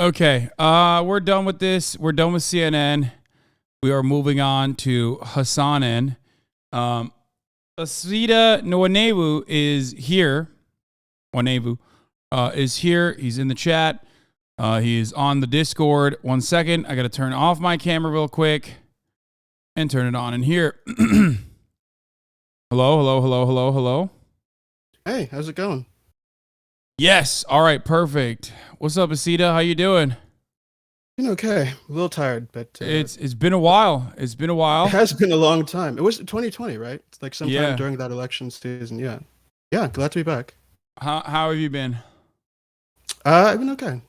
Okay, we're done with this. We're done with CNN. We are moving on to Hasanan. Osita Nwanevu is here. Nwanevu is here. He's in the chat. He is on the Discord. 1 second. I got to turn off my camera real quick and turn it on in here. Hello, hello, hello, hello, hello. Hey, how's it going? Yes. All right. Perfect. What's up, Osita? How you doing? Been okay. A little tired, but It's been a while. It's been a while. it has been a long time. It was 2020, right? It's like sometime Yeah. during that election season. Yeah. Yeah, glad to be back. How have you been? I've been okay.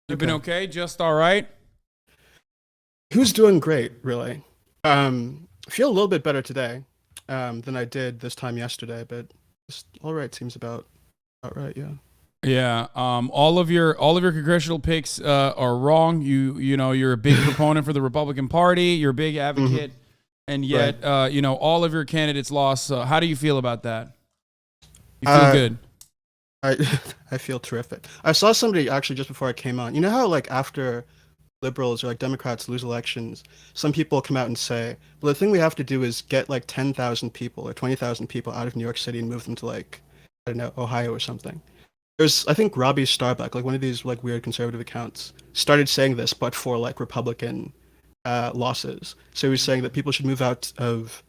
You've been okay? Just all right? Who's doing great, really? I feel a little bit better today than I did this time yesterday, but just all right seems about right, yeah. Yeah. All of your congressional picks are wrong. You're a big proponent for the Republican Party. You're a big advocate, and yet Right. all of your candidates lost. How do you feel about that? You feel good? I feel terrific. I saw somebody actually just before I came on. You know how like after liberals or like Democrats lose elections, some people come out and say, well, the thing we have to do is get like 10,000 people or 20,000 people out of New York City and move them to like, I don't know, Ohio or something. There's, I think Robbie Starbuck, like one of these like weird conservative accounts, started saying this, but for like Republican losses. So he was saying that people should move out of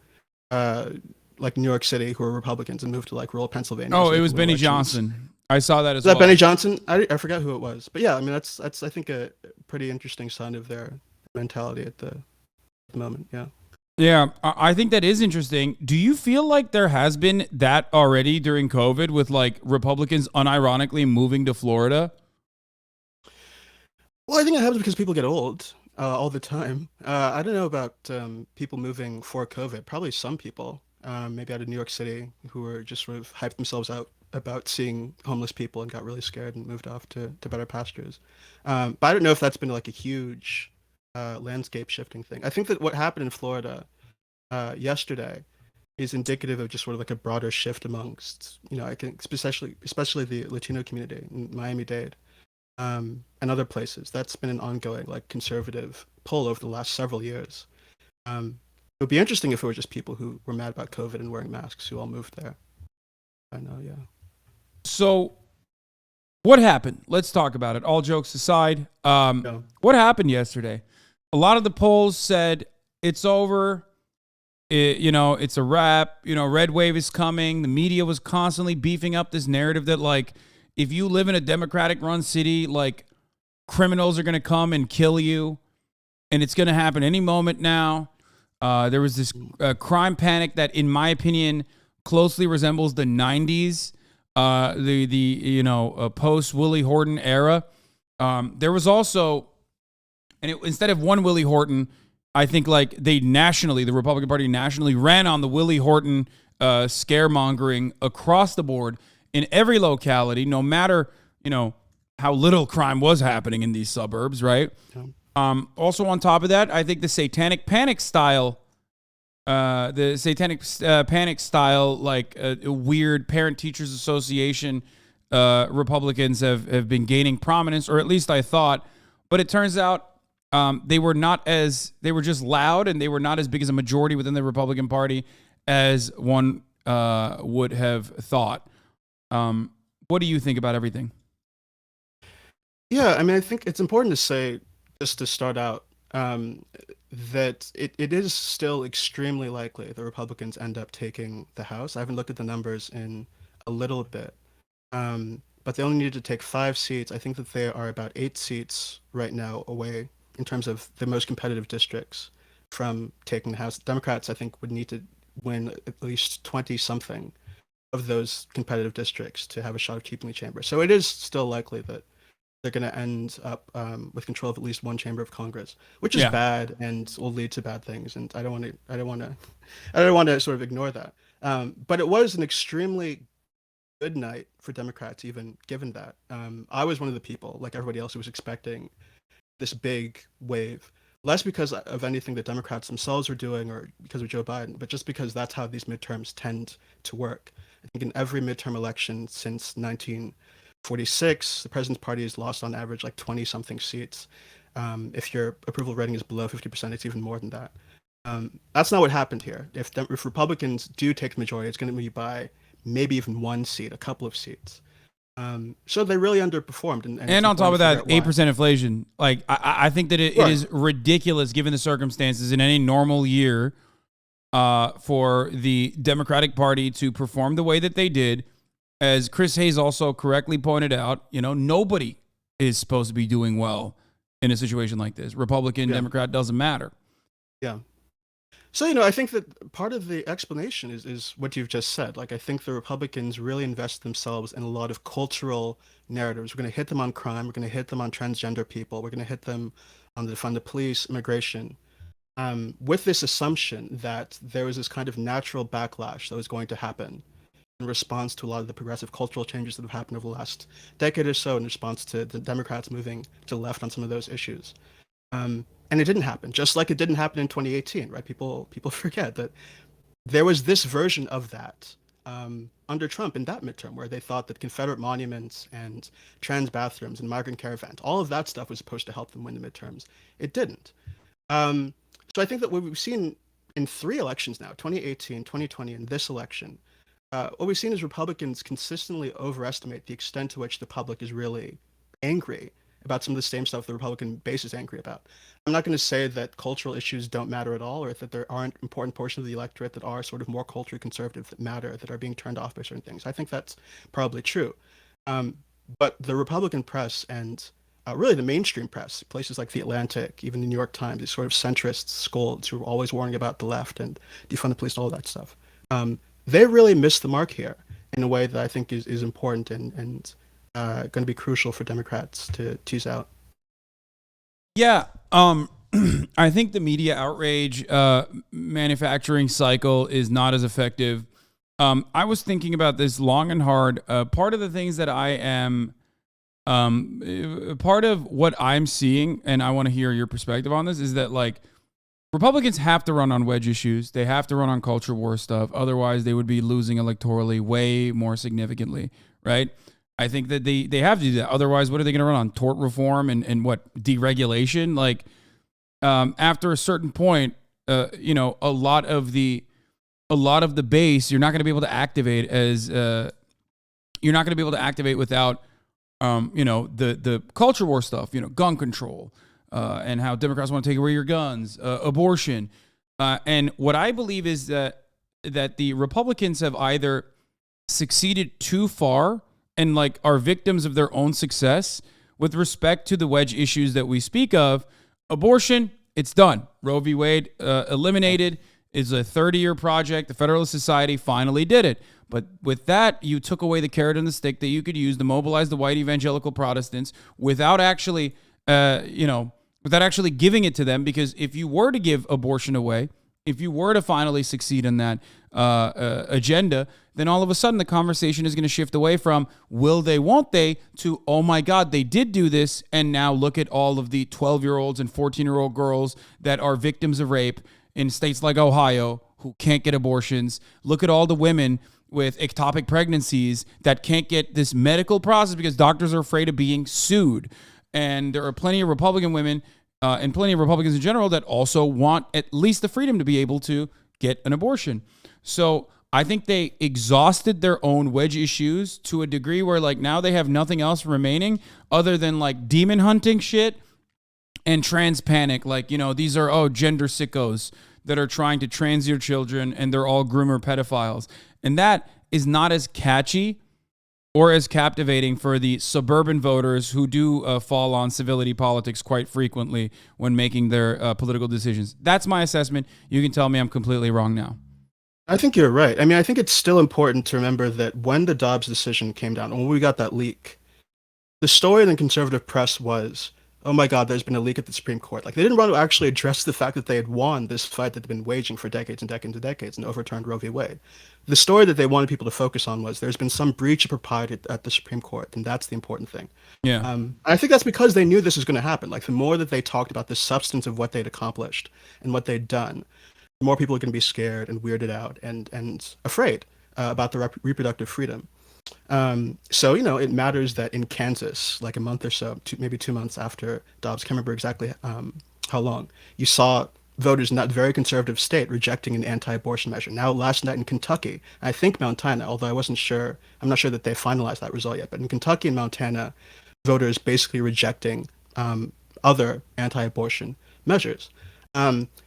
uh, like New York City who are Republicans and move to like rural Pennsylvania. Oh, So it they was can win Benny elections. Johnson. I saw that as Is that well. Benny Johnson? I forgot who it was, but yeah, I mean that's I think a pretty interesting sign of their mentality at the moment. Yeah. Yeah, I think that is interesting. Do you feel like there has been that already during COVID with like Republicans unironically moving to Florida? Well, I think it happens because people get old all the time. I don't know about people moving for COVID. Probably some people, maybe out of New York City, who were just sort of hyped themselves out about seeing homeless people and got really scared and moved off to better pastures. But I don't know if that's been like a huge landscape shifting thing. I think that what happened in Florida yesterday is indicative of just sort of like a broader shift amongst, I think especially the Latino community in Miami-Dade and other places. That's been an ongoing like conservative pull over the last several years. It would be interesting if it were just people who were mad about COVID and wearing masks who all moved there. I know, yeah. So what happened? Let's talk about it. All jokes aside, Yeah. what happened yesterday? A lot of the polls said it's over. It's a wrap. Red wave is coming. The media was constantly beefing up this narrative that like, if you live in a Democratic-run city, like criminals are going to come and kill you, and it's going to happen any moment now. There was this crime panic that, in my opinion, closely resembles the '90s, the post Willie Horton era. There was also, instead of one Willie Horton, I think like the Republican Party nationally ran on the Willie Horton scaremongering across the board in every locality, no matter how little crime was happening in these suburbs, right? Yeah. Also, on top of that, I think the Satanic Panic style, like a weird Parent Teachers Association, Republicans have been gaining prominence, or at least I thought. But it turns out they were just loud, and they were not as big as a majority within the Republican Party as one would have thought. What do you think about everything? Yeah, I mean, I think it's important to say, just to start out, that it is still extremely likely the Republicans end up taking the House. I haven't looked at the numbers in a little bit, but they only need to take 5 seats. I think that they are about 8 seats right now away in terms of the most competitive districts from taking the House. Democrats, I think, would need to win at least 20 something of those competitive districts to have a shot of keeping the chamber. So it is still likely that they're going to end up with control of at least one chamber of Congress, which is bad and will lead to bad things. And I don't want to sort of ignore that. But it was an extremely good night for Democrats, even given that. I was one of the people, like everybody else, who was expecting this big wave, less because of anything that Democrats themselves were doing or because of Joe Biden, but just because that's how these midterms tend to work. I think in every midterm election since 46. The president's party has lost on average like 20 something seats. If your approval rating is below 50%, it's even more than that. That's not what happened here. If Republicans do take the majority, it's going to be by maybe even one seat, a couple of seats. So they really underperformed, and it's And on top important of to figure that, out why. 8% inflation. Like, I think that it Right. is ridiculous given the circumstances in any normal year for the Democratic Party to perform the way that they did. As Chris Hayes also correctly pointed out, nobody is supposed to be doing well in a situation like this. Republican, Yeah. Democrat, doesn't matter. Yeah. So, I think that part of the explanation is what you've just said. Like, I think the Republicans really invest themselves in a lot of cultural narratives. We're going to hit them on crime. We're going to hit them on transgender people. We're going to hit them on the defund the police, immigration, with this assumption that there was this kind of natural backlash that was going to happen in response to a lot of the progressive cultural changes that have happened over the last decade or so, in response to the Democrats moving to the left on some of those issues. And it didn't happen, just like it didn't happen in 2018, right? People forget that there was this version of that under Trump in that midterm, where they thought that Confederate monuments and trans bathrooms and migrant caravans, all of that stuff was supposed to help them win the midterms. It didn't. Um, so I think that what we've seen in three elections now, 2018, 2020, and this election, what we've seen is Republicans consistently overestimate the extent to which the public is really angry about some of the same stuff the Republican base is angry about. I'm not going to say that cultural issues don't matter at all, or that there aren't important portions of the electorate that are sort of more culturally conservative that matter, that are being turned off by certain things. I think that's probably true. Um, but the Republican press and really the mainstream press, places like The Atlantic, even the New York Times, these sort of centrist scolds who are always warning about the left and defund the police, all of that stuff, they really missed the mark here in a way that I think is important and going to be crucial for Democrats to tease out. Yeah. I think the media outrage manufacturing cycle is not as effective. I was thinking about this long and hard. Part of the things that I am, part of what I'm seeing, and I want to hear your perspective on this, is that like Republicans have to run on wedge issues. They have to run on culture war stuff. Otherwise, they would be losing electorally way more significantly, right? I think that they have to do that. Otherwise, what are they going to run on? Tort reform and what? Deregulation? Like, after a certain point, a lot of the base, you're not going to be able to activate you're not going to be able to activate without, the culture war stuff, gun control, and how Democrats want to take away your guns, abortion. And what I believe is that the Republicans have either succeeded too far and like are victims of their own success with respect to the wedge issues that we speak of. Abortion, it's done. Roe v. Wade eliminated, is a 30-year project. The Federalist Society finally did it. But with that, you took away the carrot and the stick that you could use to mobilize the white evangelical Protestants without actually, without actually giving it to them. Because if you were to give abortion away, if you were to finally succeed in that agenda, then all of a sudden the conversation is going to shift away from will they, won't they, to, oh my God, they did do this. And now look at all of the 12-year-olds and 14-year-old girls that are victims of rape in states like Ohio who can't get abortions. Look at all the women with ectopic pregnancies that can't get this medical process because doctors are afraid of being sued. And there are plenty of Republican women and plenty of Republicans in general that also want at least the freedom to be able to get an abortion. So I think they exhausted their own wedge issues to a degree where like now they have nothing else remaining other than like demon hunting shit and trans panic. Like, these are, gender sickos that are trying to trans your children and they're all groomer pedophiles. And that is not as catchy or as captivating for the suburban voters who do fall on civility politics quite frequently when making their political decisions. That's my assessment. You can tell me I'm completely wrong now. I think you're right. I mean, I think it's still important to remember that when the Dobbs decision came down, when we got that leak, the story in the conservative press was, oh my God, there's been a leak at the Supreme Court. Like, they didn't want to actually address the fact that they had won this fight that had been waging for decades and decades and decades and overturned Roe v. Wade. The story that they wanted people to focus on was there's been some breach of propriety at the Supreme Court, and that's the important thing. Yeah. I think that's because they knew this was going to happen. Like, the more that they talked about the substance of what they'd accomplished and what they'd done, more people are going to be scared and weirded out and afraid about their reproductive freedom. So, it matters that in Kansas, like a month or so, maybe 2 months after Dobbs, can't remember exactly how long, you saw voters in that very conservative state rejecting an anti-abortion measure. Now, last night in Kentucky, I think Montana, although I'm not sure that they finalized that result yet, but in Kentucky and Montana, voters basically rejecting other anti-abortion measures.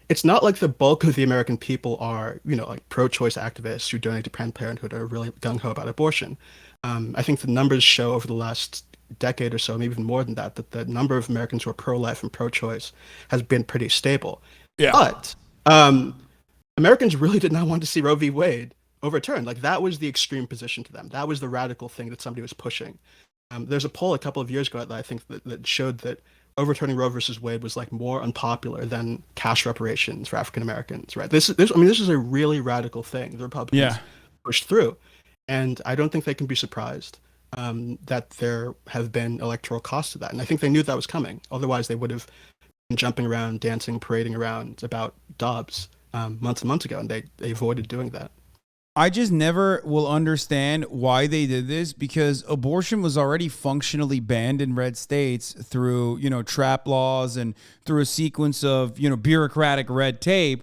It's not like the bulk of the American people are, like pro-choice activists who donate to Planned Parenthood or are really gung-ho about abortion. I think the numbers show over the last decade or so, maybe even more than that, that the number of Americans who are pro-life and pro-choice has been pretty stable. Yeah. But Americans really did not want to see Roe v. Wade overturned. Like that was the extreme position to them. That was the radical thing that somebody was pushing. There's a poll a couple of years ago that I think that showed that overturning Roe versus Wade was like more unpopular than cash reparations for African Americans, right? This is a really radical thing the Republicans Yeah. pushed through, and I don't think they can be surprised that there have been electoral costs to that. And I think they knew that was coming. Otherwise, they would have been jumping around, dancing, parading around about Dobbs months and months ago, and they avoided doing that. I just never will understand why they did this because abortion was already functionally banned in red states through, trap laws and through a sequence of, bureaucratic red tape.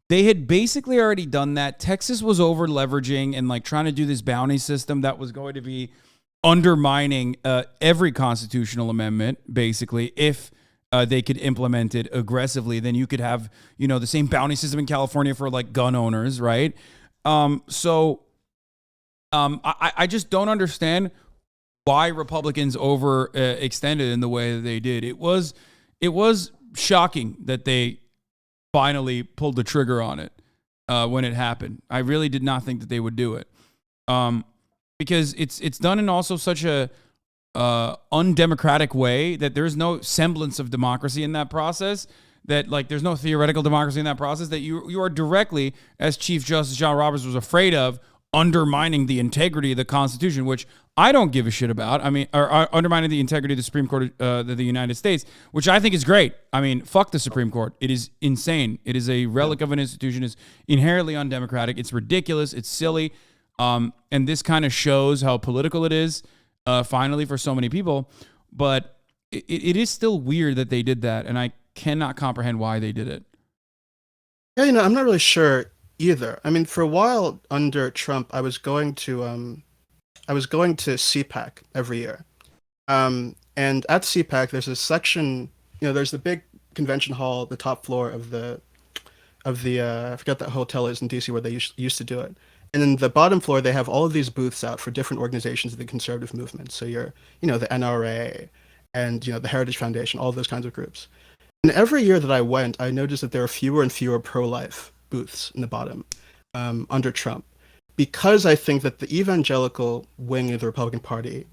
They had basically already done that. Texas was over leveraging and like trying to do this bounty system that was going to be undermining every constitutional amendment, basically, if they could implement it aggressively. Then you could have, the same bounty system in California for like gun owners, right? I just don't understand why Republicans extended in the way that they did. It was shocking that they finally pulled the trigger on it when it happened. I really did not think that they would do it because it's done in also such a undemocratic way that there's no semblance of democracy in that process. That like there's no theoretical democracy in that process, that you are directly, as Chief Justice John Roberts was afraid of, undermining the integrity of the Constitution, which I don't give a shit about. I mean, or undermining the integrity of the Supreme Court of the United States, which I think is great. I mean, fuck the Supreme Court. It is insane. It is a relic of an institution. It's inherently undemocratic. It's ridiculous. It's silly. And this kind of shows how political it is, finally, for so many people. But it is still weird that they did that, and I cannot comprehend why they did it. Yeah, I'm not really sure either. I mean, for a while under Trump, I was going to CPAC every year. And at CPAC, there's a section, there's the big convention hall, the top floor of the I forget that hotel is in DC where they used to do it. And in the bottom floor, they have all of these booths out for different organizations of the conservative movement. So the NRA and, the Heritage Foundation, all of those kinds of groups. And every year that I went, I noticed that there are fewer and fewer pro-life booths in the bottom under Trump, because I think that the evangelical wing of the Republican Party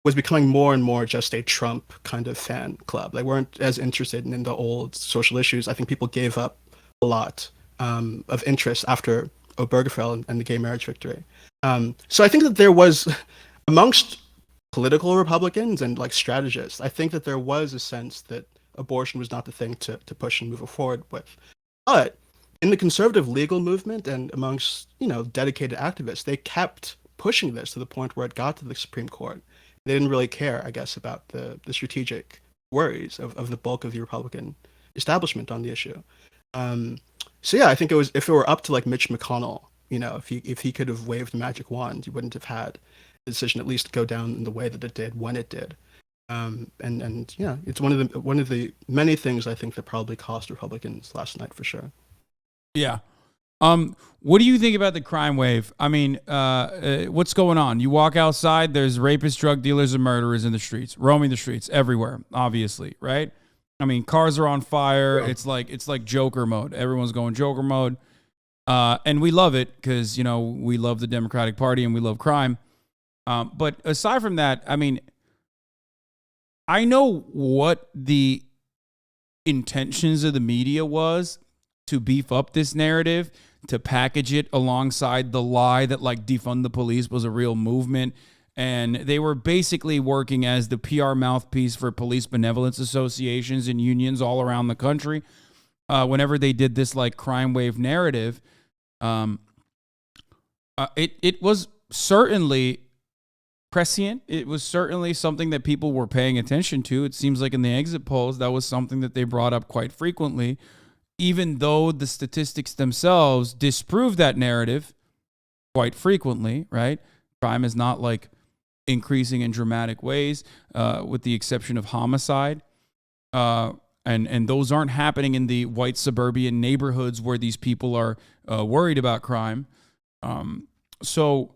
was becoming more and more just a Trump kind of fan club. They weren't as interested in the old social issues. I think people gave up a lot of interest after Obergefell and the gay marriage victory. So I think that there was, amongst political Republicans and like strategists, I think that there was a sense that abortion was not the thing to push and move forward with. But in the conservative legal movement and amongst, dedicated activists, they kept pushing this to the point where it got to the Supreme Court. They didn't really care, I guess, about the strategic worries of the bulk of the Republican establishment on the issue. So yeah, I think if it were up to like Mitch McConnell, if he could have waved a magic wand, you wouldn't have had the decision at least go down in the way that it did when it did. And yeah, it's one of the many things I think that probably cost Republicans last night for sure. Yeah. What do you think about the crime wave? I mean, what's going on? You walk outside, there's rapists, drug dealers, and murderers in the streets, roaming the streets everywhere, obviously, right? I mean, cars are on fire. Yeah. It's like Joker mode. Everyone's going Joker mode. And we love it because, we love the Democratic Party and we love crime. But aside from that, I mean, I know what the intentions of the media was to beef up this narrative, to package it alongside the lie that like defund the police was a real movement. And they were basically working as the PR mouthpiece for police benevolence associations and unions all around the country. Whenever they did this like crime wave narrative, it was certainly prescient. It was certainly something that people were paying attention to. It seems like in the exit polls, that was something that they brought up quite frequently, even though the statistics themselves disprove that narrative quite frequently, right? Crime is not like increasing in dramatic ways, with the exception of homicide. And those aren't happening in the white suburban neighborhoods where these people are worried about crime. So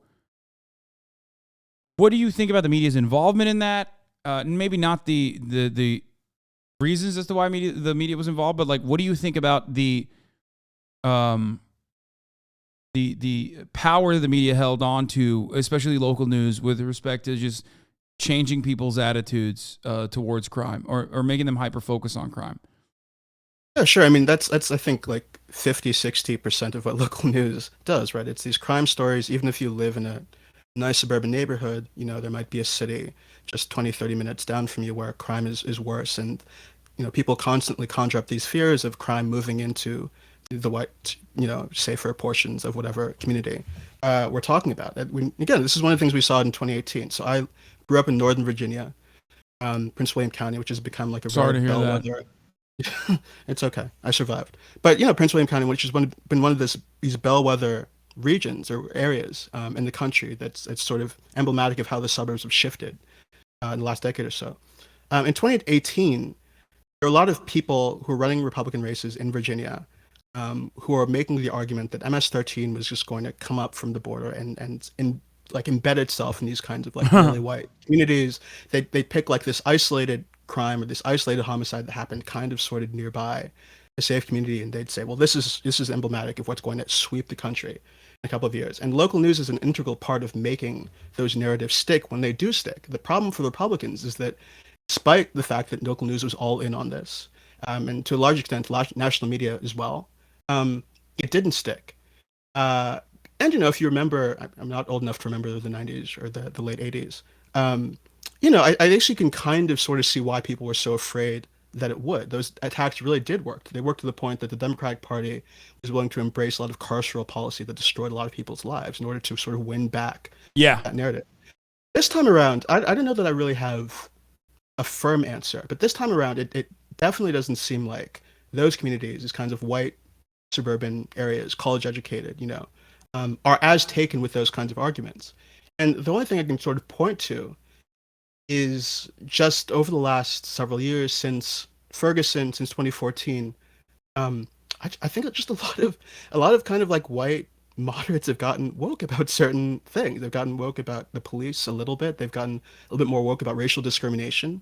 what do you think about the media's involvement in that? Maybe not the reasons as to why the media was involved, but like, what do you think about the power the media held on to, especially local news, with respect to just changing people's attitudes towards crime, or making them hyper-focus on crime? Yeah, sure. I mean, that's I think like 50-60% of what local news does, right? It's these crime stories. Even if you live in a nice suburban neighborhood, there might be a city just 20-30 minutes down from you where crime is worse. And, people constantly conjure up these fears of crime moving into the white, safer portions of whatever community we're talking about. Again, this is one of the things we saw in 2018. So I grew up in Northern Virginia, Prince William County, which has become like a Sorry to very hear bellwether. It's okay. I survived. But, Prince William County, which has been one of these bellwether regions or areas in the country that's sort of emblematic of how the suburbs have shifted in the last decade or so. In 2018, there are a lot of people who are running Republican races in Virginia who are making the argument that MS-13 was just going to come up from the border and like embed itself in these kinds of like really white communities. They pick like this isolated crime or this isolated homicide that happened kind of sort of nearby a safe community, and they'd say, well, this is emblematic of what's going to sweep the country in a couple of years. And local news is an integral part of making those narratives stick when they do stick. The problem for the Republicans is that despite the fact that local news was all in on this, and to a large extent national media as well, it didn't stick. And if you remember, I'm not old enough to remember the 90s or the late 80s. I actually can kind of sort of see why people were so afraid that it would. Those attacks really did work. They worked to the point that the Democratic Party was willing to embrace a lot of carceral policy that destroyed a lot of people's lives in order to sort of win back that narrative. This time around, I don't know that I really have a firm answer, but this time around, it definitely doesn't seem like those communities, these kinds of white suburban areas, college educated, are as taken with those kinds of arguments. And the only thing I can sort of point to is just over the last several years since Ferguson, since 2014, I think that just a lot of kind of like white moderates have gotten woke about certain things. They've gotten woke about the police a little bit. They've gotten a little bit more woke about racial discrimination.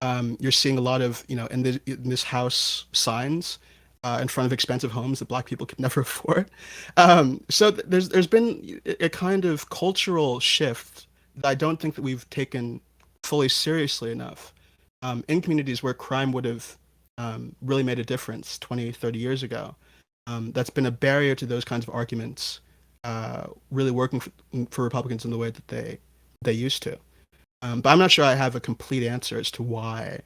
You're seeing a lot of, in this house signs in front of expensive homes that Black people could never afford. So there's been a kind of cultural shift that I don't think that we've taken fully seriously enough in communities where crime would have really made a difference 20, 30 years ago. That's been a barrier to those kinds of arguments really working for Republicans in the way that they used to. But I'm not sure I have a complete answer as to why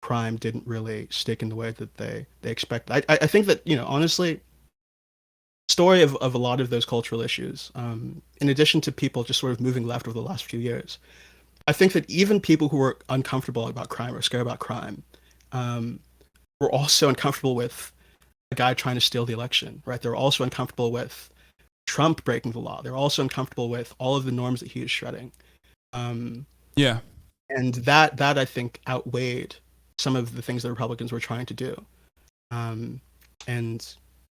crime didn't really stick in the way that they expected. I think that, honestly, story of a lot of those cultural issues, in addition to people just sort of moving left over the last few years, I think that even people who were uncomfortable about crime or scared about crime were also uncomfortable with a guy trying to steal the election, right? They're also uncomfortable with Trump breaking the law. They're also uncomfortable with all of the norms that he is shredding. And that I think outweighed some of the things that Republicans were trying to do. And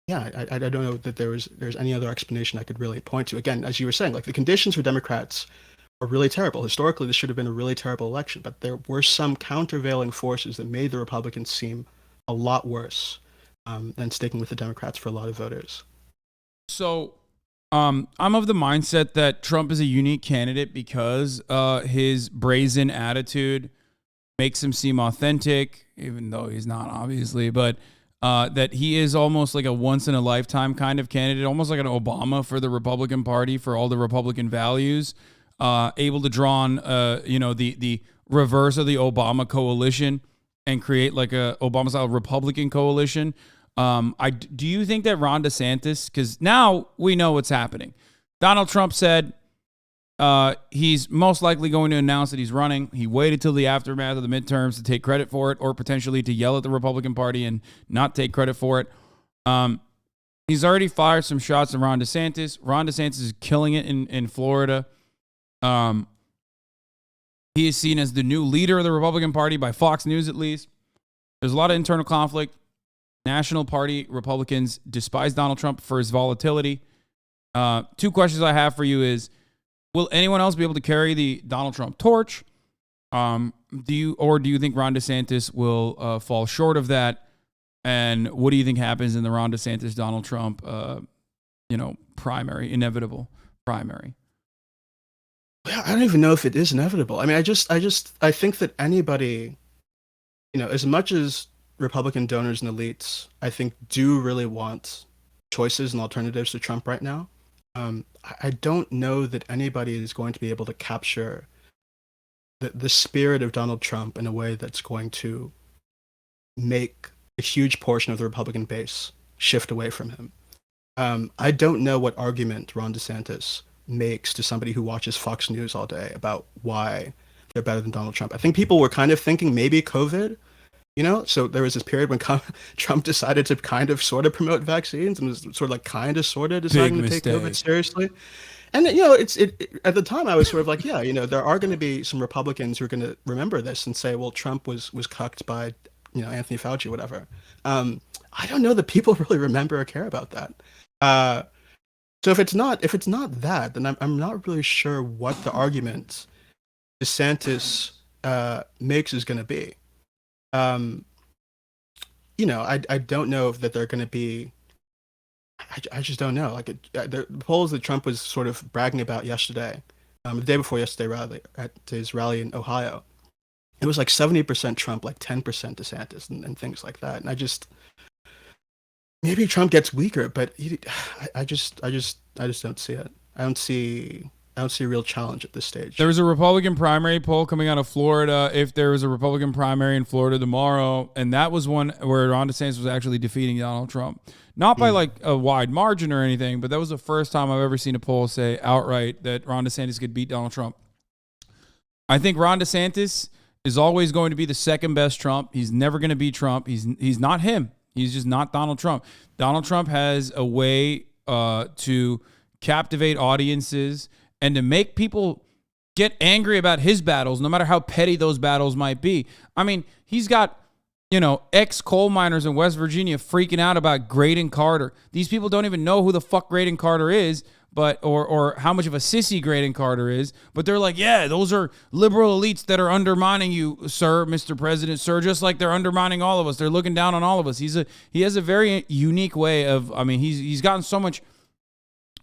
yeah, I don't know that there's any other explanation I could really point to. Again, as you were saying, like the conditions for Democrats are really terrible. Historically, this should have been a really terrible election, but there were some countervailing forces that made the Republicans seem a lot worse than sticking with the Democrats for a lot of voters. So I'm of the mindset that Trump is a unique candidate because his brazen attitude makes him seem authentic, even though he's not, obviously, but that he is almost like a once-in-a-lifetime kind of candidate, almost like an Obama for the Republican Party, for all the Republican values, able to draw on, the reverse of the Obama coalition and create like a Obama-style Republican coalition. Do you think that Ron DeSantis, because now we know what's happening. Donald Trump said, he's most likely going to announce that he's running. He waited till the aftermath of the midterms to take credit for it, or potentially to yell at the Republican Party and not take credit for it. He's already fired some shots at Ron DeSantis. Ron DeSantis is killing it in Florida. He is seen as the new leader of the Republican Party by Fox News, at least. There's a lot of internal conflict. National Party Republicans despise Donald Trump for his volatility. Two questions I have for you is, will anyone else be able to carry the Donald Trump torch? Do you think Ron DeSantis will fall short of that? And what do you think happens in the Ron DeSantis Donald Trump primary, inevitable primary? I don't even know if it is inevitable. I mean, I think that anybody, as much as Republican donors and elites, I think, do really want choices and alternatives to Trump right now. I don't know that anybody is going to be able to capture the spirit of Donald Trump in a way that's going to make a huge portion of the Republican base shift away from him. I don't know what argument Ron DeSantis makes to somebody who watches Fox News all day about why they're better than Donald Trump. I think people were kind of thinking maybe COVID, so there was this period when Trump decided to kind of sort of promote vaccines and was sort of like kind of sort of deciding to take COVID seriously. And at the time I was sort of like, there are going to be some Republicans who are going to remember this and say, well, Trump was cucked by Anthony Fauci, whatever. I don't know that people really remember or care about that. So if it's not that, then I'm not really sure what the argument DeSantis makes is going to be. I don't know if that they're going to be. I just don't know. Like the polls that Trump was sort of bragging about yesterday, the day before yesterday, rather, at his rally in Ohio, it was like 70% Trump, like 10% DeSantis, and things like that. And maybe Trump gets weaker, but I just don't see it. I don't see a real challenge at this stage. There was a Republican primary poll coming out of Florida. If there was a Republican primary in Florida tomorrow, and that was one where Ron DeSantis was actually defeating Donald Trump, not by like a wide margin or anything, but that was the first time I've ever seen a poll say outright that Ron DeSantis could beat Donald Trump. I think Ron DeSantis is always going to be the second best Trump. He's never going to beat Trump. He's not him. He's just not Donald Trump. Donald Trump has a way to captivate audiences and to make people get angry about his battles, no matter how petty those battles might be. I mean, he's got, ex-coal miners in West Virginia freaking out about Graydon Carter. These people don't even know who the fuck Graydon Carter is, or how much of a sissy Graydon Carter is, but they're like, yeah, those are liberal elites that are undermining you, sir, Mr. President, sir, just like they're undermining all of us. They're looking down on all of us. He has a very unique way of, he's gotten so much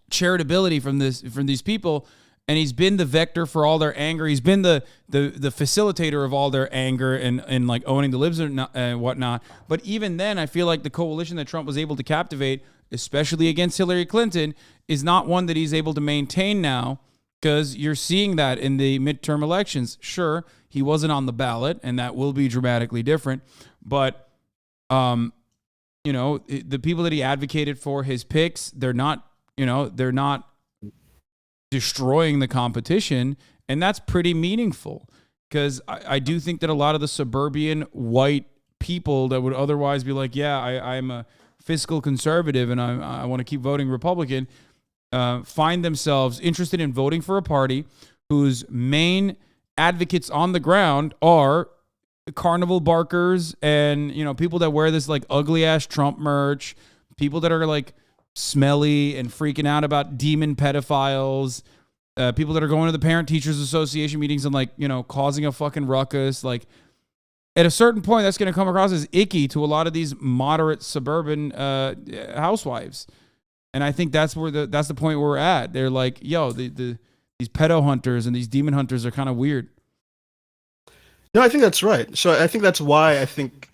charitability from these people, and he's been the vector for all their anger. He's been the facilitator of all their anger and like owning the libs and whatnot. But even then, I feel like the coalition that Trump was able to captivate, especially against Hillary Clinton, is not one that he's able to maintain now, because you're seeing that in the midterm elections. Sure, he wasn't on the ballot, and that will be dramatically different. But, the people that he advocated for, his picks, they're not destroying the competition, and that's pretty meaningful, because I do think that a lot of the suburban white people that would otherwise be like, yeah, I'm a fiscal conservative and I want to keep voting Republican, find themselves interested in voting for a party whose main advocates on the ground are carnival barkers and people that wear this like ugly ass Trump merch, people that are like smelly and freaking out about demon pedophiles, people that are going to the Parent Teachers Association meetings and like, causing a fucking ruckus. Like, at a certain point, that's going to come across as icky to a lot of these moderate suburban housewives. And I think that's the point where we're at. They're like, yo, these pedo hunters and these demon hunters are kind of weird. No, I think that's right. So I think that's why I think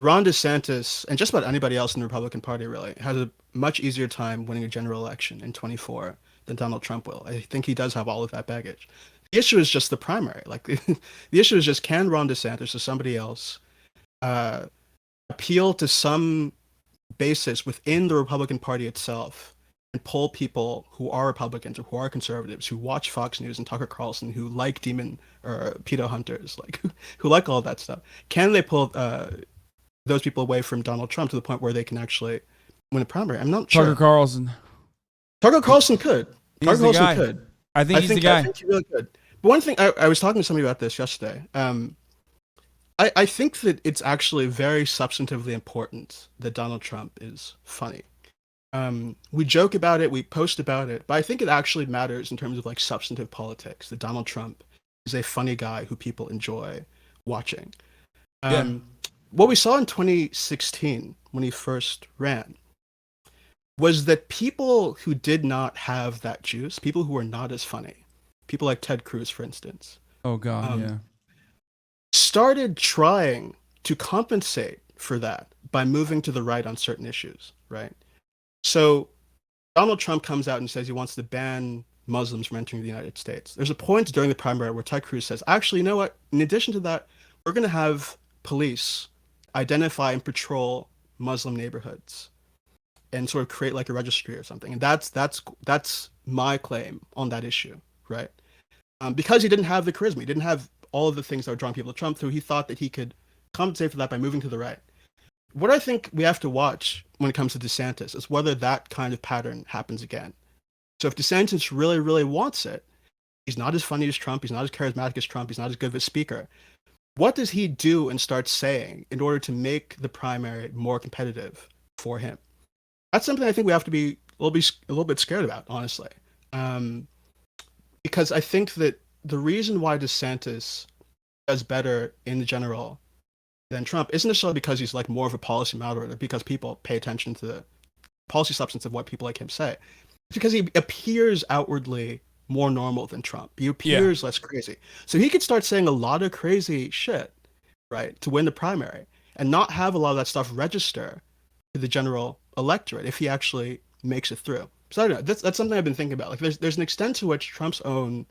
Ron DeSantis, and just about anybody else in the Republican Party really, has a much easier time winning a general election in 24 than Donald Trump will. I think he does have all of that baggage. The issue is just the primary. Like the issue is just, can Ron DeSantis or somebody else appeal to some basis within the Republican Party itself and poll people who are Republicans or who are conservatives, who watch Fox News and Tucker Carlson, who like demon or pedo hunters, like who like all that stuff, can they pull those people away from Donald Trump to the point where they can actually win a primary? I'm not Tucker sure. Carlson. Tucker Carlson could. He's Tucker the Carlson guy. could. I think he's the guy. I think he really could. But one thing I was talking to somebody about this yesterday. I think that it's actually very substantively important that Donald Trump is funny. We joke about it, we post about it, but I think it actually matters in terms of like substantive politics that Donald Trump is a funny guy who people enjoy watching. Yeah. What we saw in 2016 when he first ran was that people who did not have that juice, people who were not as funny, people like Ted Cruz, for instance, Oh God, yeah. started trying to compensate for that by moving to the right on certain issues, right? So Donald Trump comes out and says he wants to ban Muslims from entering the United States. There's a point during the primary where Ted Cruz says, actually, you know what? In addition to that, we're going to have police identify and patrol Muslim neighborhoods and sort of create like a registry or something. And that's my claim on that issue, right? Because he didn't have the charisma, he didn't have all of the things that were drawing people to Trump, so he thought that he could compensate for that by moving to the right. What I think we have to watch when it comes to DeSantis is whether that kind of pattern happens again. So if DeSantis really, really wants it, he's not as funny as Trump, he's not as charismatic as Trump, he's not as good of a speaker. What does he do and start saying in order to make the primary more competitive for him? That's something I think we have to be a little bit scared about, honestly. Because I think that the reason why DeSantis does better in the general than Trump isn't necessarily because he's like more of a policy moderator, because people pay attention to the policy substance of what people like him say. It's because he appears outwardly more normal than Trump. He appears less crazy. So he could start saying a lot of crazy shit, right, to win the primary and not have a lot of that stuff register to the general electorate if he actually makes it through. So I don't know. That's something I've been thinking about. Like there's an extent to which Trump's own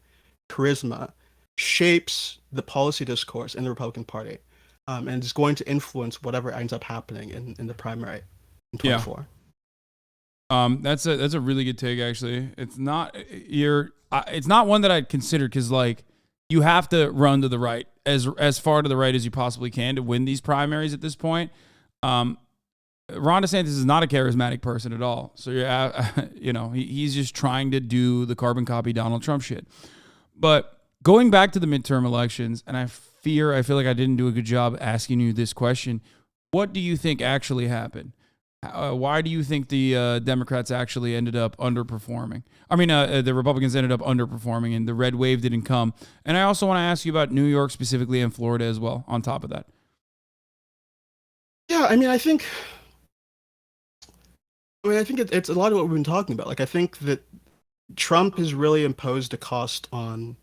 charisma shapes the policy discourse in the Republican Party, and is going to influence whatever ends up happening in the primary in 24. That's a really good take, actually. It's not it's not one that I'd consider, because like you have to run to the right, as far to the right as you possibly can to win these primaries at this point. Ron DeSantis is not a charismatic person at all. So he's just trying to do the carbon copy Donald Trump shit. But going back to the midterm elections, and I feel like I didn't do a good job asking you this question. What do you think actually happened? Why do you think the Democrats actually ended up underperforming? I mean, the Republicans ended up underperforming, and the red wave didn't come. And I also want to ask you about New York specifically and Florida as well, on top of that. Yeah, I mean, I think it's a lot of what we've been talking about. Like, I think that Trump has really imposed a cost on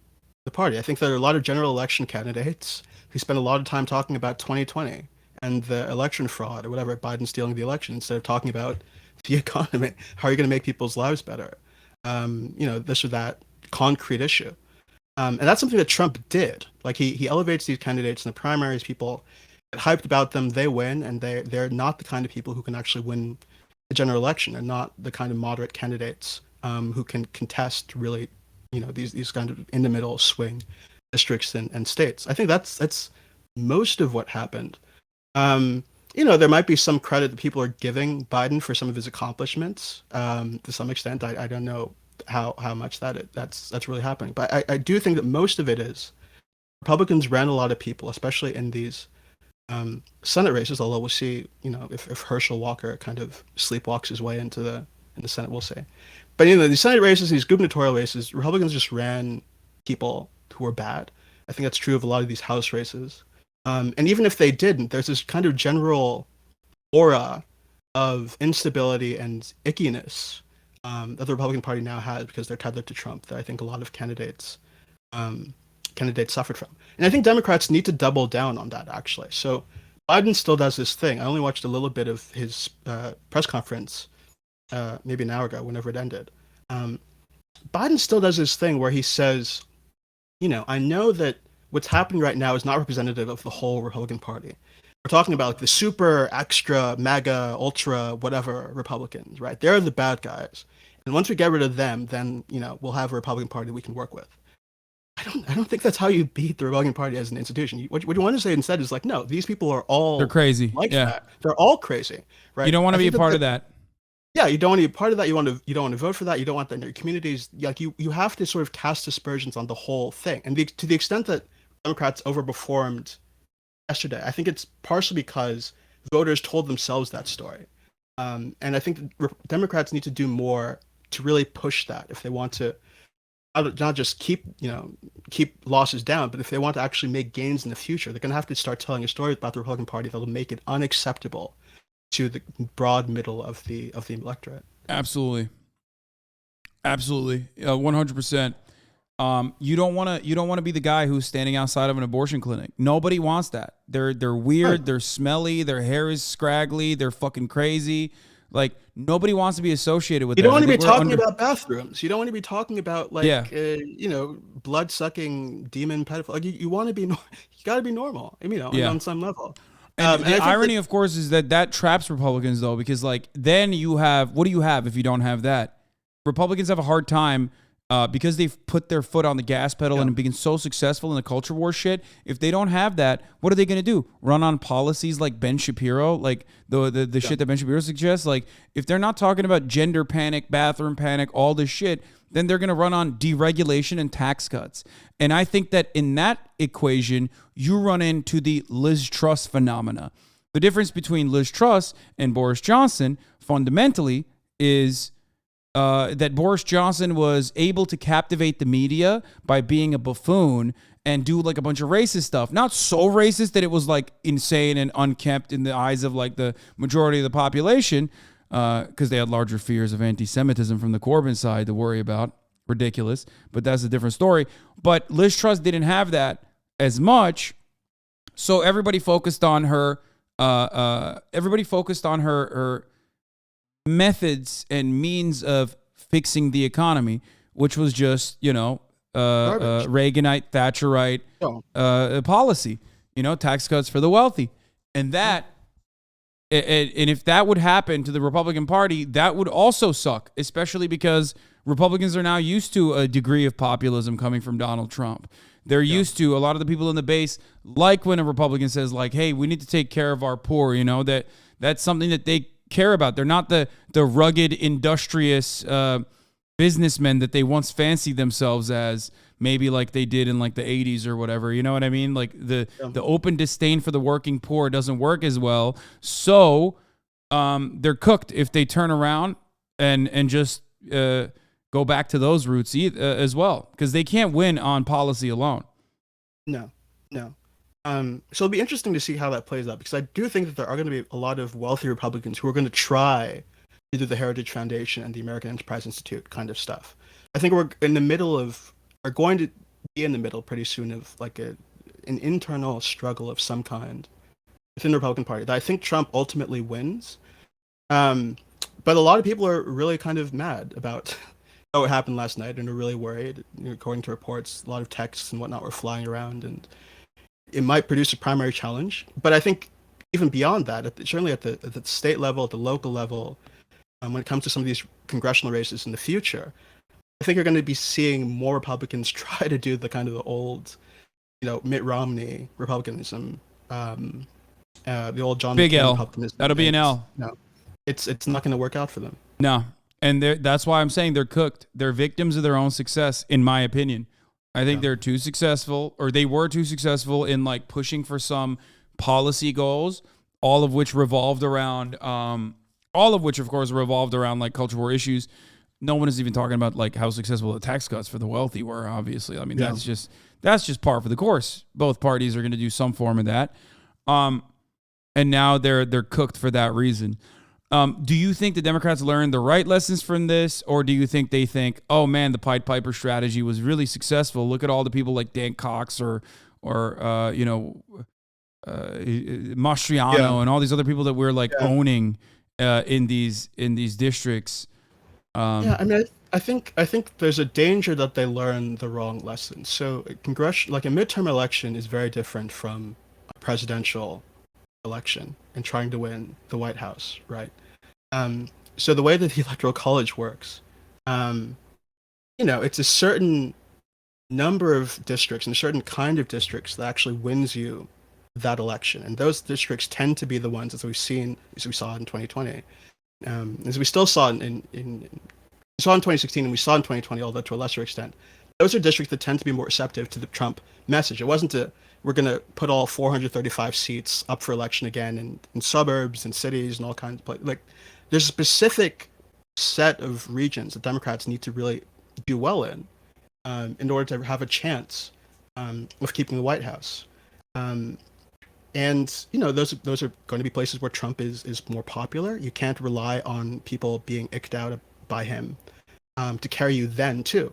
the party. I think there are a lot of general election candidates who spend a lot of time talking about 2020 and the election fraud or whatever, Biden stealing the election, instead of talking about the economy. How are you going to make people's lives better? This or that concrete issue. And that's something that Trump did. Like he elevates these candidates in the primaries. People get hyped about them. They win, and they're not the kind of people who can actually win the general election, and not the kind of moderate candidates who can contest really, these kind of in the middle swing districts and states. I think that's most of what happened. There might be some credit that people are giving Biden for some of his accomplishments. To some extent, I don't know how much that's really happening, but I do think that most of it is Republicans ran a lot of people, especially in these Senate races. Although we'll see, if Herschel Walker kind of sleepwalks his way into the Senate, we'll see. But these Senate races, these gubernatorial races, Republicans just ran people who were bad. I think that's true of a lot of these House races. And even if they didn't, there's this kind of general aura of instability and ickiness that the Republican Party now has because they're tethered to Trump, that I think a lot of candidates suffered from. And I think Democrats need to double down on that, actually. So Biden still does this thing. I only watched a little bit of his press conference maybe an hour ago, whenever it ended. Biden still does this thing where he says, I know that what's happening right now is not representative of the whole Republican Party. We're talking about like the super extra MAGA ultra whatever Republicans, right? They're the bad guys, And once we get rid of them, then we'll have a Republican Party we can work with. I don't think that's how you beat the Republican Party as an institution. What you want to say instead is like, no, these people are They're all crazy. like Yeah. that. They're all crazy, You right? don't want I to be a think part of that. yeah, you don't want to be part of that. You don't want to vote for that. You don't want that in your communities. Like you have to sort of cast aspersions on the whole thing. And to the extent that Democrats overperformed yesterday, I think it's partially because voters told themselves that story. And I think Democrats need to do more to really push that if they want to not just keep losses down, but if they want to actually make gains in the future, they're going to have to start telling a story about the Republican Party that will make it unacceptable to the broad middle of the electorate. Absolutely. Absolutely. 100%. You don't want to be the guy who's standing outside of an abortion clinic. Nobody wants that. They're weird, Right. they're smelly, their hair is scraggly, they're fucking crazy. Like nobody wants to be associated with You that. don't want I to be think we're talking about bathrooms. You don't want to be talking about like Yeah. blood sucking demon pedophile. Like you want to be you got to be normal. Yeah. On some level. And And I the think irony, of course, is that traps Republicans, though, because like then you have what do you have if you don't have that? Republicans have a hard time because they've put their foot on the gas pedal and been so successful in the culture war shit. If they don't have that, what are they going to do? Run on policies like Ben Shapiro, like the shit that Ben Shapiro suggests? Like if they're not talking about gender panic, bathroom panic, all this shit, then they're going to run on deregulation and tax cuts. And I think that in that equation, you run into the Liz Truss phenomena. The difference between Liz Truss and Boris Johnson fundamentally is that Boris Johnson was able to captivate the media by being a buffoon and do like a bunch of racist stuff. Not so racist that it was like insane and unkempt in the eyes of like the majority of the population, because they had larger fears of anti-Semitism from the Corbyn side to worry about. Ridiculous, but that's a different story. But Liz Truss didn't have that as much, so everybody focused on her. Her methods and means of fixing the economy, which was just Reaganite, Thatcherite policy. Tax cuts for the wealthy, and that. And if that would happen to the Republican Party, that would also suck, especially because Republicans are now used to a degree of populism coming from Donald Trump. They're used to a lot of the people in the base like when a Republican says like, "Hey, we need to take care of our poor." That's something that they care about. They're not the rugged, industrious businessmen that they once fancied themselves as. Maybe like they did in like the 80s or whatever. You know what I mean? Like the open disdain for the working poor doesn't work as well. So they're cooked if they turn around and just go back to those roots as well, because they can't win on policy alone. No. So it'll be interesting to see how that plays out, because I do think that there are going to be a lot of wealthy Republicans who are going to try to do the Heritage Foundation and the American Enterprise Institute kind of stuff. I think we're going to be in the middle pretty soon of like an internal struggle of some kind within the Republican Party that I think Trump ultimately wins. But a lot of people are really kind of mad about what happened last night and are really worried. According to reports, a lot of texts and whatnot were flying around, and it might produce a primary challenge. But I think even beyond that, certainly at the state level, at the local level, when it comes to some of these congressional races in the future, I think you're going to be seeing more Republicans try to do the kind of the old, Mitt Romney Republicanism, the old John Big McCain L. Republicanism. That'll be an L. No, it's not going to work out for them. No, and that's why I'm saying they're cooked. They're victims of their own success, in my opinion. I think they're too successful, or they were too successful in like pushing for some policy goals, all of which, of course, revolved around like culture war issues. No one is even talking about like how successful the tax cuts for the wealthy were. Obviously, I mean that's just par for the course. Both parties are going to do some form of that, and now they're cooked for that reason. Do you think the Democrats learned the right lessons from this, or do you think they think, oh man, the Pied Piper strategy was really successful? Look at all the people like Dan Cox or Mastriano and all these other people that we're like owning in these districts. I mean, I think there's a danger that they learn the wrong lessons. So like a midterm election is very different from a presidential election and trying to win the White House, right? So the way that the Electoral College works, Um, it's a certain number of districts and a certain kind of districts that actually wins you that election. And those districts tend to be the ones, as we saw in 2020, as we still saw we saw in 2016 and we saw in 2020, although to a lesser extent. Those are districts that tend to be more receptive to the Trump message. It wasn't we're going to put all 435 seats up for election again in suburbs and cities and all kinds of places. Like, there's a specific set of regions that Democrats need to really do well in order to have a chance of keeping the White House. Um, and those are going to be places where Trump is more popular. You can't rely on people being icked out by him to carry you then too.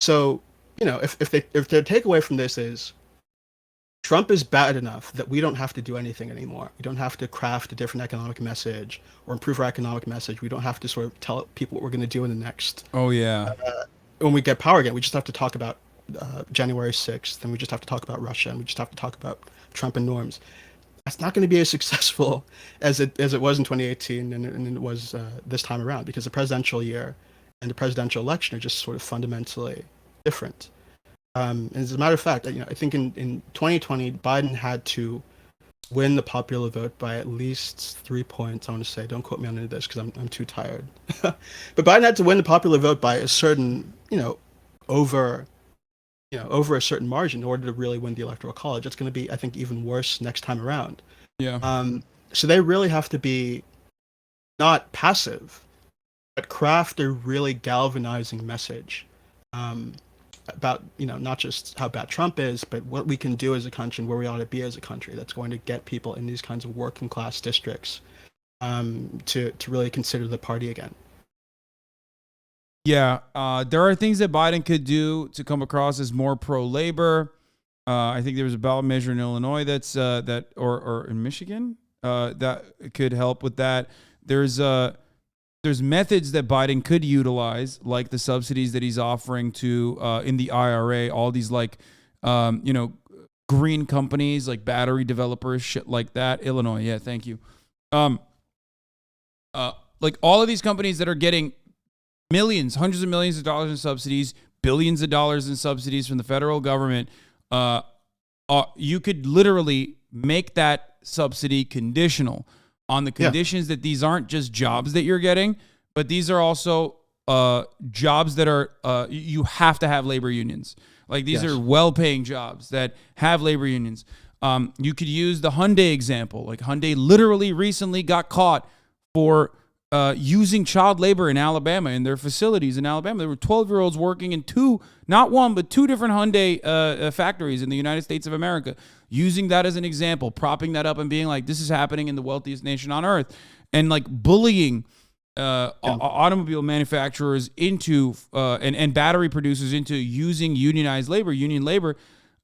So if their takeaway from this is Trump is bad enough that we don't have to do anything anymore. We don't have to craft a different economic message or improve our economic message. We don't have to sort of tell people what we're going to do in the next Oh yeah. when we get power again. We just have to talk about January 6th, and we just have to talk about Russia, and we just have to talk about Trump and norms. That's not going to be as successful as it was in 2018 and it was this time around, because the presidential year and the presidential election are just sort of fundamentally different. And as a matter of fact, I think in 2020, Biden had to win the popular vote by at least 3 points. I want to say, don't quote me on any of this because I'm too tired. But Biden had to win the popular vote by a certain, over, over a certain margin in order to really win the electoral college. It's going to be, I think, even worse next time around. Yeah. So they really have to be not passive, but craft a really galvanizing message. About not just how bad Trump is, but what we can do as a country and where we ought to be as a country. That's going to get people in these kinds of working class districts to really consider the party again. Yeah, there are things that Biden could do to come across as more pro-labor. I think there was a ballot measure in Illinois that's or in Michigan that could help with that. There's methods that Biden could utilize, like the subsidies that he's offering to in the IRA, all these green companies like battery developers, shit like that. Illinois, yeah, thank you. Like all of these companies that are getting millions, hundreds of millions of dollars in subsidies, billions of dollars in subsidies from the federal government. You could literally make that subsidy conditional on the conditions that these aren't just jobs that you're getting, but these are also jobs that are you have to have labor unions. Like these are well-paying jobs that have labor unions. You could use the Hyundai example. Like Hyundai literally recently got caught for using child labor in Alabama, in their facilities in Alabama. There were 12-year-olds working in not one, but two different Hyundai factories in the United States of America, using that as an example, propping that up and being like, this is happening in the wealthiest nation on earth, and like bullying automobile manufacturers into and battery producers into using unionized labor, union labor.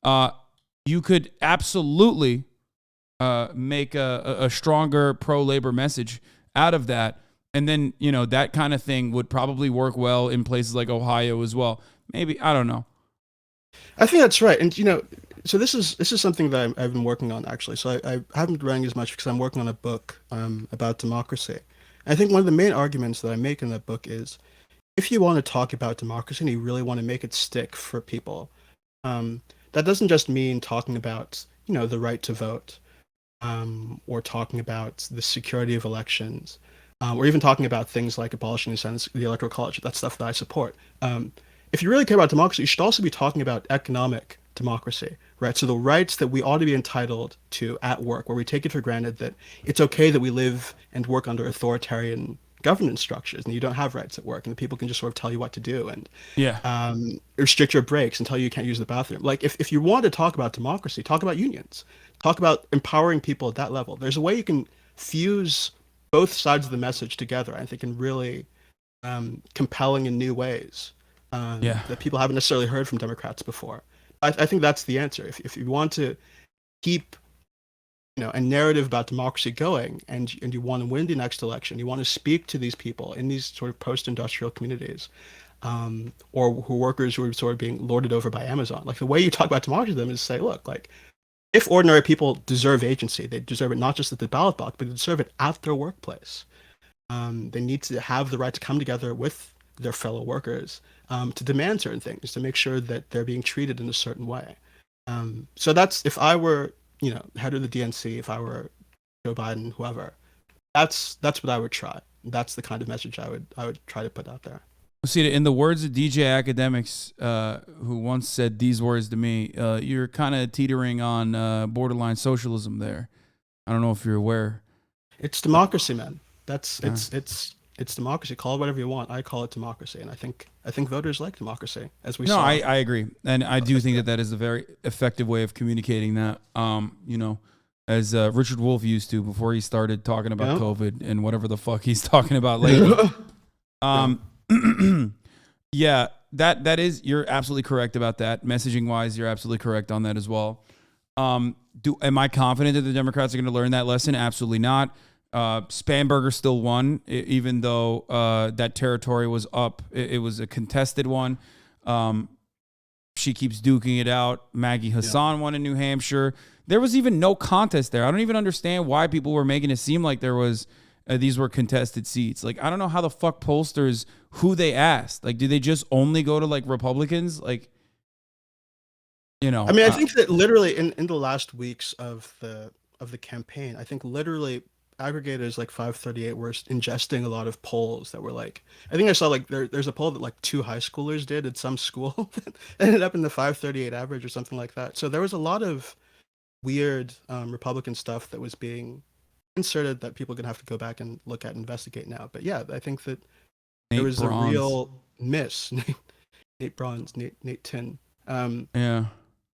You could absolutely make a stronger pro-labor message out of that. And then, that kind of thing would probably work well in places like Ohio as well. Maybe, I don't know. I think that's right. And, so this is something that I've been working on, actually. So I haven't been writing as much because I'm working on a book about democracy. And I think one of the main arguments that I make in that book is, if you want to talk about democracy and you really want to make it stick for people, that doesn't just mean talking about, the right to vote, or talking about the security of elections, or even talking about things like abolishing the Electoral College. That's stuff that I support. If you really care about democracy, you should also be talking about economic democracy, right? So the rights that we ought to be entitled to at work, where we take it for granted that it's okay that we live and work under authoritarian governance structures and you don't have rights at work and the people can just sort of tell you what to do and restrict your breaks and tell you can't use the bathroom. Like if you want to talk about democracy, talk about unions, talk about empowering people at that level. There's a way you can fuse both sides of the message together, I think, in really compelling and new ways that people haven't necessarily heard from Democrats before. I think that's the answer. If you want to keep a narrative about democracy going and you want to win the next election, you want to speak to these people in these sort of post-industrial communities, or who workers who are sort of being lorded over by Amazon. Like the way you talk about democracy to them is say, look, like if ordinary people deserve agency, they deserve it not just at the ballot box, but they deserve it at their workplace. They need to have the right to come together with their fellow workers, to demand certain things, to make sure that they're being treated in a certain way. So that's if I were, head of the DNC, if I were Joe Biden, whoever, that's what I would try. That's the kind of message I would try to put out there. See, in the words of DJ Academics, who once said these words to me, you're kind of teetering on borderline socialism there. I don't know if you're aware. It's democracy, man. It's democracy. Call it whatever you want. I call it democracy, and I think voters like democracy, as we saw. No, I agree, and I do think that is a very effective way of communicating that. As Richard Wolff used to before he started talking about COVID and whatever the fuck he's talking about lately. Yeah, that is, you're absolutely correct about that. Messaging wise, you're absolutely correct on that as well. Am I confident that the Democrats are going to learn that lesson? Absolutely not. Spanberger still won, even though that territory was up. It was a contested one. She keeps duking it out. Maggie Hasan won in New Hampshire. There was even no contest there. I don't even understand why people were making it seem like there was these were contested seats. Like, I don't know how the fuck pollsters, who they asked. Like, do they just only go to like Republicans? Like, I mean, I think that literally in the last weeks of the campaign, I think literally aggregators like 538 were ingesting a lot of polls that were like, I think I saw like there's a poll that like 2 high schoolers did at some school that ended up in the 538 average or something like that. So there was a lot of weird Republican stuff that was being inserted that people are gonna have to go back and look at and investigate now. But yeah, I think that there was a real miss. Nate Bronze, Nate Tin. Yeah.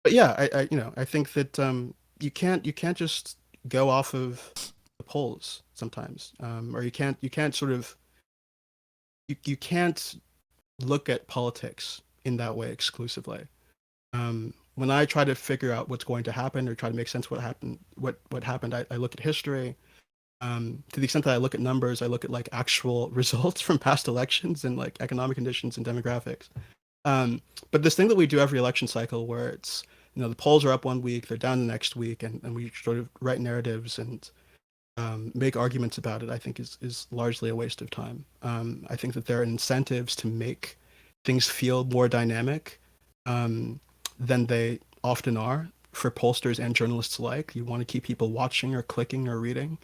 But yeah, I think that you can't just go off of the polls sometimes, or you can't look at politics in that way exclusively. When I try to figure out what's going to happen or try to make sense of what happened, I look at history. To the extent that I look at numbers, I look at like actual results from past elections and like economic conditions and demographics. But this thing that we do every election cycle where it's, the polls are up one week, they're down the next week, and we sort of write narratives and make arguments about it, I think is largely a waste of time. I think that there are incentives to make things feel more dynamic than they often are for pollsters and journalists alike. You want to keep people watching or clicking or reading.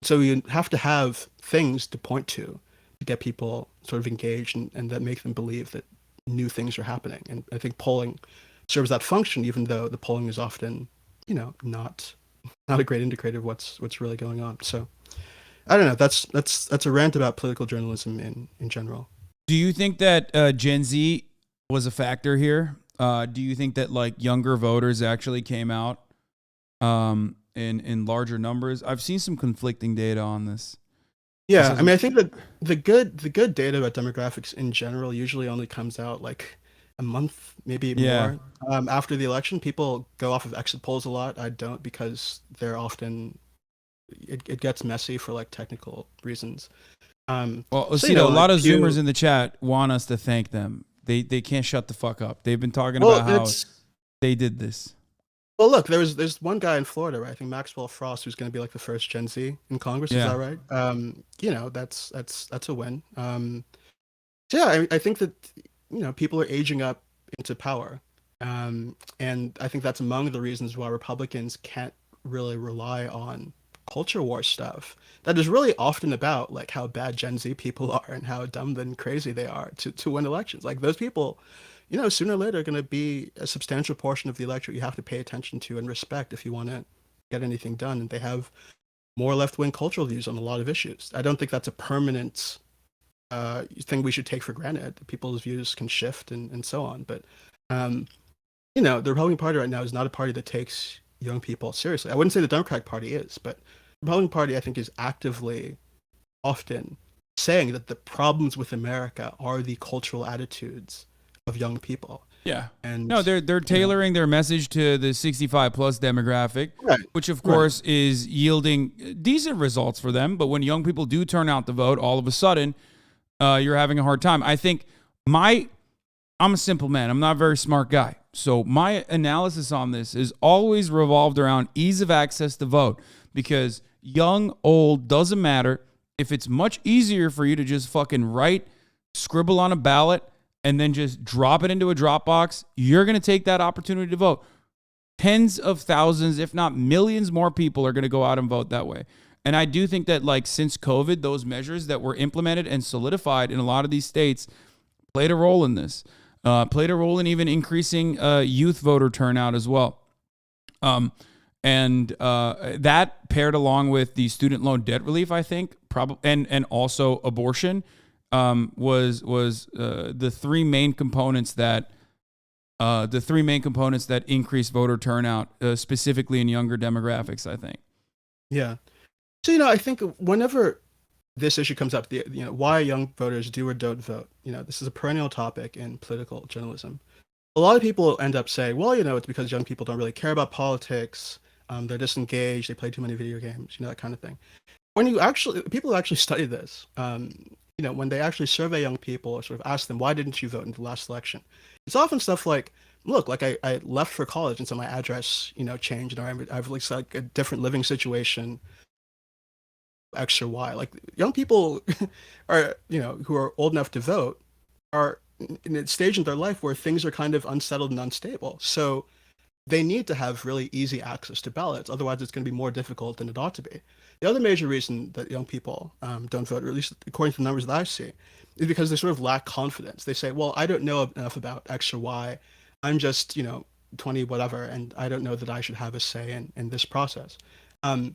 So you have to have things to point to get people sort of engaged and that make them believe that new things are happening. And I think polling serves that function, even though the polling is often, not a great indicator of what's really going on. So I don't know. That's a rant about political journalism in general. Do you think that Gen Z was a factor here? Do you think that like younger voters actually came out in larger numbers? I've seen some conflicting data on this. Yeah, I mean, I think that the good data about demographics in general usually only comes out like a month, maybe more after the election. People go off of exit polls a lot. I don't, because they're often it gets messy for like technical reasons. Well, Osita, a lot of Zoomers in the chat want us to thank them. They can't shut the fuck up. They've been talking about how they did this. Well, look, there's one guy in Florida, right? I think Maxwell Frost, who's going to be like the first Gen Z in Congress. Is that right? That's a win. So yeah, I think that people are aging up into power, and I think that's among the reasons why Republicans can't really rely on culture war stuff that is really often about like how bad Gen Z people are and how dumb and crazy they are to win elections. Like those people, sooner or later are going to be a substantial portion of the electorate you have to pay attention to and respect if you want to get anything done. And they have more left-wing cultural views on a lot of issues. I don't think that's a permanent thing we should take for granted. People's views can shift and so on. But, the Republican Party right now is not a party that takes young people seriously. I wouldn't say the Democratic Party is, but the Republican Party, I think, is actively often saying that the problems with America are the cultural attitudes of young people. Yeah. And no, they're tailoring their message to the 65 plus demographic, which of course is yielding decent results for them. But when young people do turn out to vote, all of a sudden, you're having a hard time. I think I'm a simple man. I'm not a very smart guy. So my analysis on this is always revolved around ease of access to vote, because young, old, doesn't matter. If it's much easier for you to just fucking write scribble on a ballot, and then just drop it into a drop box, you're going to take that opportunity to vote. Tens of thousands, if not millions more people are going to go out and vote that way. And I do think that, like, since COVID, those measures that were implemented and solidified in a lot of these states played a role in this, played a role in even increasing youth voter turnout as well. And that paired along with the student loan debt relief, I think, and also abortion, was the three main components that increased voter turnout, specifically in younger demographics, I think. Yeah. So, I think whenever this issue comes up, why young voters do or don't vote, this is a perennial topic in political journalism. A lot of people end up saying, well, it's because young people don't really care about politics. They're disengaged. They play too many video games, that kind of thing. When people who actually study this, when they actually survey young people or sort of ask them, why didn't you vote in the last election? It's often stuff like, look, like I left for college and so my address, changed, and I've like a different living situation, X or Y. Like young people are, who are old enough to vote are in a stage in their life where things are kind of unsettled and unstable. So they need to have really easy access to ballots. Otherwise, it's going to be more difficult than it ought to be. The other major reason that young people don't vote, or at least according to the numbers that I see, is because they sort of lack confidence. They say, well, I don't know enough about X or Y. I'm just, 20 whatever, and I don't know that I should have a say in this process. And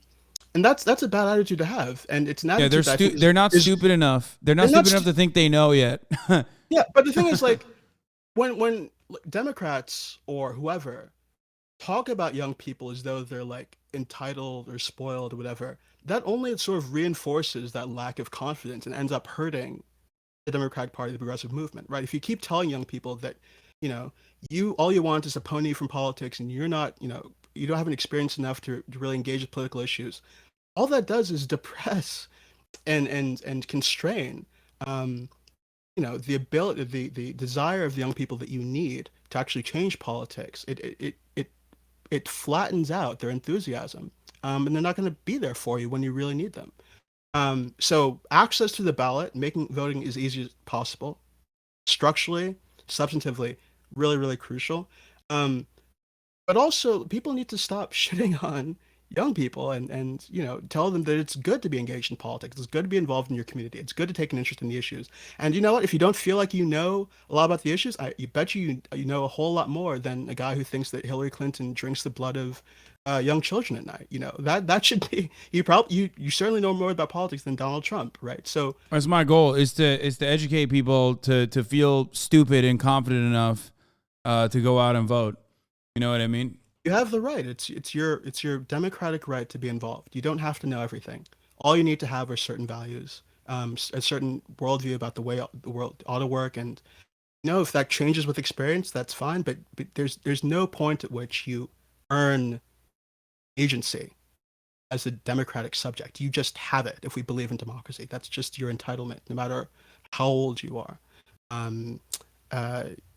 that's a bad attitude to have. And it's an attitude they're not stupid enough. They're not stupid enough to think they know yet. Yeah, but the thing is, like, when Democrats or whoever talk about young people as though they're like entitled or spoiled or whatever, that only sort of reinforces that lack of confidence and ends up hurting the Democratic Party, the progressive movement, right? If you keep telling young people that, all you want is a pony from politics and you're not, you don't have an experience enough to really engage with political issues, all that does is depress and constrain, the ability, the desire of the young people that you need to actually change politics. It flattens out their enthusiasm, and they're not going to be there for you when you really need them. So access to the ballot, making voting as easy as possible, structurally, substantively, really, really crucial. But also, people need to stop shitting on young people and tell them that it's good to be engaged in politics. It's good to be involved in your community. It's good to take an interest in the issues. And you know what? If you don't feel like you know a lot about the issues, you bet you know a whole lot more than a guy who thinks that Hillary Clinton drinks the blood of young children at night. That should be you certainly know more about politics than Donald Trump, right? So that's my goal, is to educate people to feel stupid and confident enough to go out and vote. You know what I mean? You have the right. It's your democratic right to be involved. You don't have to know everything. All you need to have are certain values, a certain worldview about the way the world ought to work. And if that changes with experience, that's fine. But there's no point at which you earn agency as a democratic subject. You just have it. If we believe in democracy, that's just your entitlement, no matter how old you are.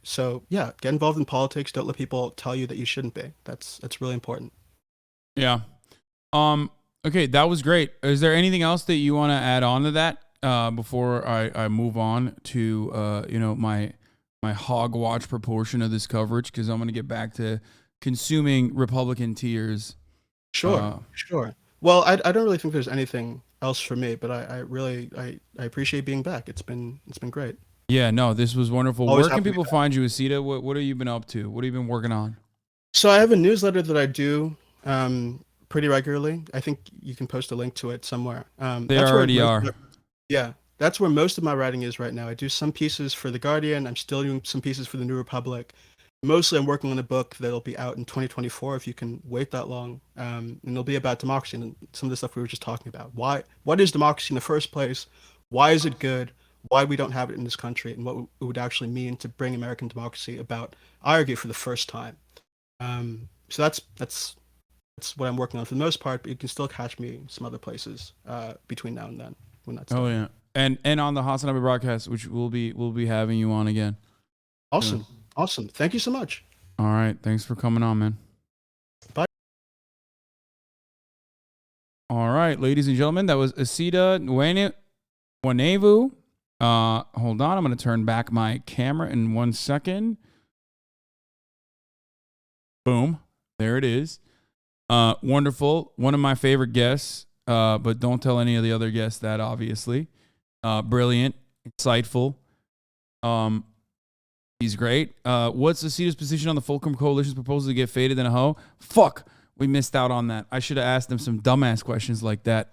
So yeah, get involved in politics. Don't let people tell you that you shouldn't be. That's really important. Yeah. Okay, that was great. Is there anything else that you want to add on to that before I move on to my hog watch proportion of this coverage? Because I'm going to get back to consuming Republican tears. Sure. Well, I don't really think there's anything else for me, but I really appreciate being back. It's been great. Yeah, no, this was wonderful. Always Where can happy to be people back. find you, Osita? What have you been up to? What have you been working on? So I have a newsletter that I do pretty regularly. I think you can post a link to it somewhere. They already are. Yeah, that's where most of my writing is right now. I do some pieces for The Guardian. I'm still doing some pieces for The New Republic. Mostly I'm working on a book that'll be out in 2024, if you can wait that long. And it'll be about democracy and some of the stuff we were just talking about. What is democracy in the first place? Why is it good? Why we don't have it in this country, and what it would actually mean to bring American democracy about, I argue, for the first time. So that's what I'm working on for the most part, but you can still catch me some other places between now and then when that's done. Yeah. And on the HasanAbi broadcast, which we'll be having you on again. Awesome. Thank you so much. All right. Thanks for coming on, man. Bye. All right, ladies and gentlemen, that was Osita Nwanevu. Hold on. I'm going to turn back my camera in 1 second. Boom. There it is. Wonderful. One of my favorite guests, but don't tell any of the other guests that, obviously. Brilliant. Insightful. He's great. What's Osita's position on the Fulcrum Coalition's proposal to get faded in a hoe? Fuck. We missed out on that. I should have asked him some dumbass questions like that.